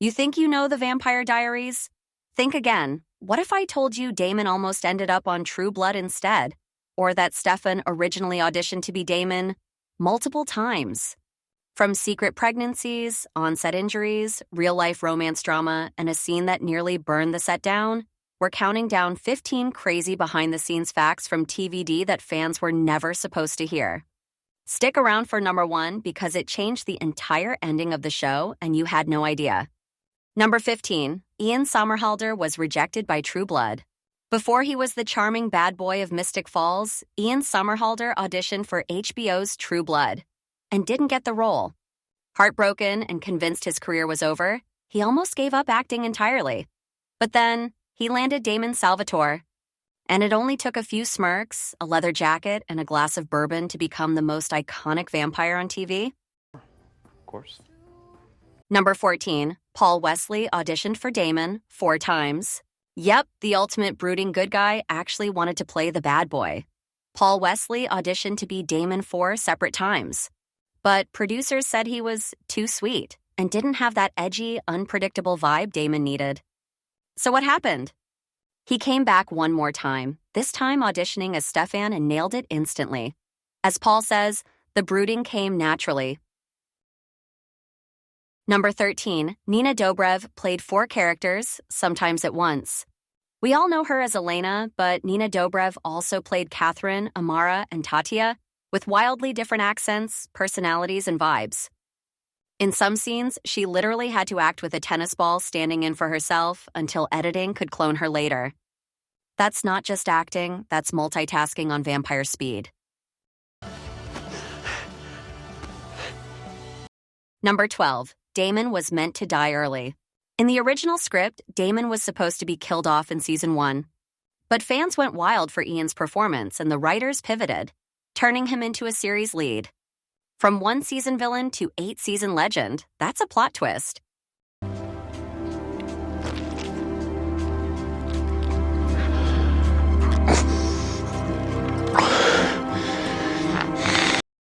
You think you know the Vampire Diaries? Think again. What if I told you Damon almost ended up on True Blood instead? Or that Stefan originally auditioned to be Damon multiple times? From secret pregnancies, onset injuries, real-life romance drama, and a scene that nearly burned the set down, we're counting down 15 crazy behind-the-scenes facts from TVD that fans were never supposed to hear. Stick around for number 1 because it changed the entire ending of the show and you had no idea. Number 15, Ian Somerhalder was rejected by True Blood. Before he was the charming bad boy of Mystic Falls, Ian Somerhalder auditioned for HBO's True Blood and didn't get the role. Heartbroken and convinced his career was over, he almost gave up acting entirely. But then, he landed Damon Salvatore. And it only took a few smirks, a leather jacket, and a glass of bourbon to become the most iconic vampire on TV. Of course. Number 14, Paul Wesley auditioned for Damon 4 times. Yep, the ultimate brooding good guy actually wanted to play the bad boy. Paul Wesley auditioned to be Damon 4 separate times. But producers said he was too sweet and didn't have that edgy, unpredictable vibe Damon needed. So what happened? He came back one more time, this time auditioning as Stefan and nailed it instantly. As Paul says, the brooding came naturally. Number 13, Nina Dobrev played 4 characters, sometimes at once. We all know her as Elena, but Nina Dobrev also played Catherine, Amara, and Tatia, with wildly different accents, personalities, and vibes. In some scenes, she literally had to act with a tennis ball standing in for herself until editing could clone her later. That's not just acting, that's multitasking on vampire speed. Number 12, Damon was meant to die early. In the original script, Damon was supposed to be killed off in season 1. But fans went wild for Ian's performance and the writers pivoted, turning him into a series lead. From 1-season villain to 8-season legend, that's a plot twist.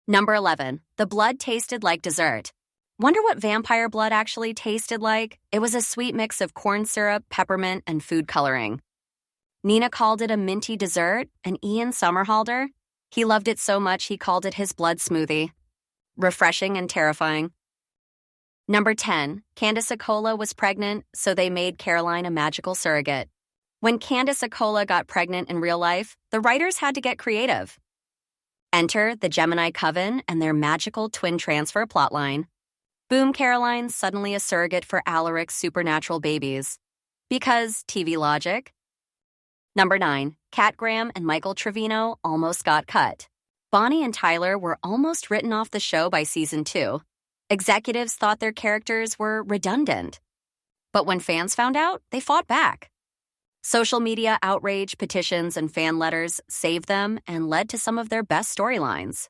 Number 11, the blood tasted like dessert. Wonder what vampire blood actually tasted like? It was a sweet mix of corn syrup, peppermint, and food coloring. Nina called it a minty dessert, and Ian Somerhalder, he loved it so much he called it his blood smoothie. Refreshing and terrifying. Number 10, Candace Aola was pregnant, so they made Caroline a magical surrogate. When Candace Aola got pregnant in real life, the writers had to get creative. Enter the Gemini Coven and their magical twin transfer plotline. Boom, Caroline, suddenly a surrogate for Alaric's supernatural babies. Because TV logic. Number 9, Graham and Michael Trevino almost got cut. Bonnie and Tyler were almost written off the show by season 2. Executives thought their characters were redundant. But when fans found out, they fought back. Social media outrage, petitions, and fan letters saved them and led to some of their best storylines.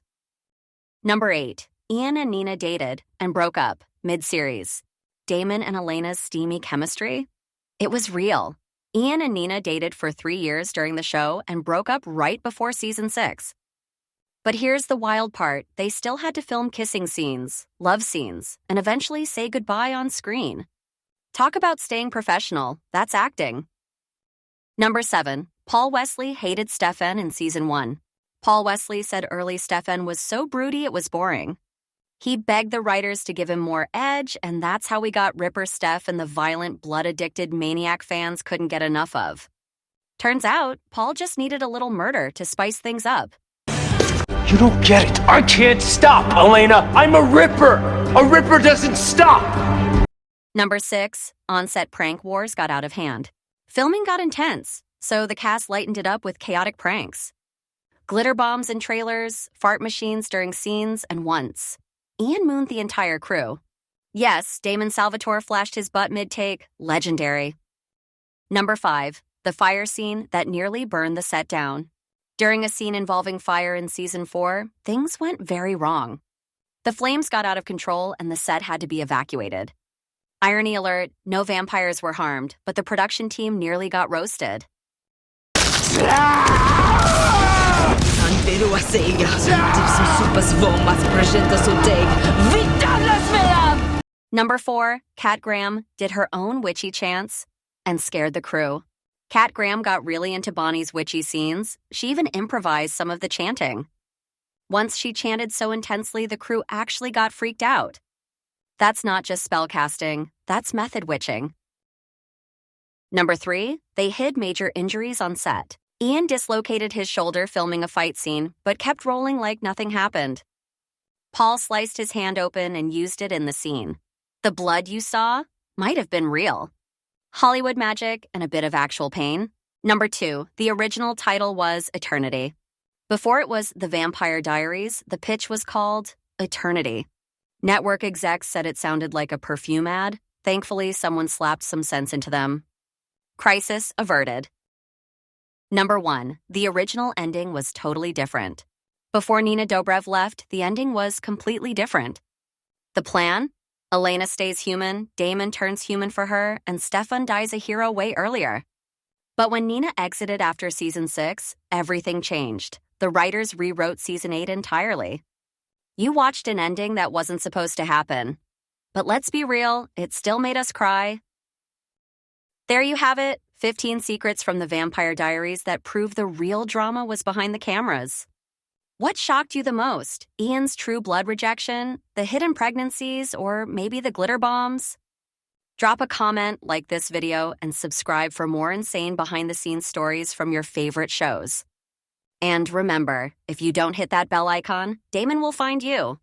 Number 8, Ian and Nina dated and broke up mid-series. Damon and Elena's steamy chemistry? It was real. Ian and Nina dated for 3 years during the show and broke up right before season 6. But here's the wild part. They still had to film kissing scenes, love scenes, and eventually say goodbye on screen. Talk about staying professional. That's acting. Number 7, Paul Wesley hated Stefan in season 1. Paul Wesley said early Stefan was so broody it was boring. He begged the writers to give him more edge, and that's how we got Ripper Steph and the violent, blood-addicted maniac fans couldn't get enough of. Turns out, Paul just needed a little murder to spice things up. You don't get it. I can't stop, Elena. I'm a Ripper. A Ripper doesn't stop. Number 6, on-set prank wars got out of hand. Filming got intense, so the cast lightened it up with chaotic pranks. Glitter bombs in trailers, fart machines during scenes, and once. Ian mooned the entire crew. Yes, Damon Salvatore flashed his butt mid-take. Legendary. Number 5, the fire scene that nearly burned the set down. During a scene involving fire in season 4, things went very wrong. The flames got out of control and the set had to be evacuated. Irony alert, no vampires were harmed, but the production team nearly got roasted. Number 4, Kat Graham did her own witchy chants and scared the crew. Kat Graham got really into Bonnie's witchy scenes. She even improvised some of the chanting. Once she chanted so intensely, the crew actually got freaked out. That's not just spellcasting, that's method witching. Number 3, they hid major injuries on set. Ian dislocated his shoulder filming a fight scene, but kept rolling like nothing happened. Paul sliced his hand open and used it in the scene. The blood you saw might have been real. Hollywood magic and a bit of actual pain. Number 2, the original title was Eternity. Before it was The Vampire Diaries, the pitch was called Eternity. Network execs said it sounded like a perfume ad. Thankfully, someone slapped some sense into them. Crisis averted. Number 1, the original ending was totally different. Before Nina Dobrev left, the ending was completely different. The plan? Elena stays human, Damon turns human for her, and Stefan dies a hero way earlier. But when Nina exited after season 6, everything changed. The writers rewrote season 8 entirely. You watched an ending that wasn't supposed to happen. But let's be real, it still made us cry. There you have it, 15 secrets from the Vampire Diaries that prove the real drama was behind the cameras. What shocked you the most? Ian's true blood rejection, the hidden pregnancies, or maybe the glitter bombs? Drop a comment, like this video, and subscribe for more insane behind-the-scenes stories from your favorite shows. And remember, if you don't hit that bell icon, Damon will find you.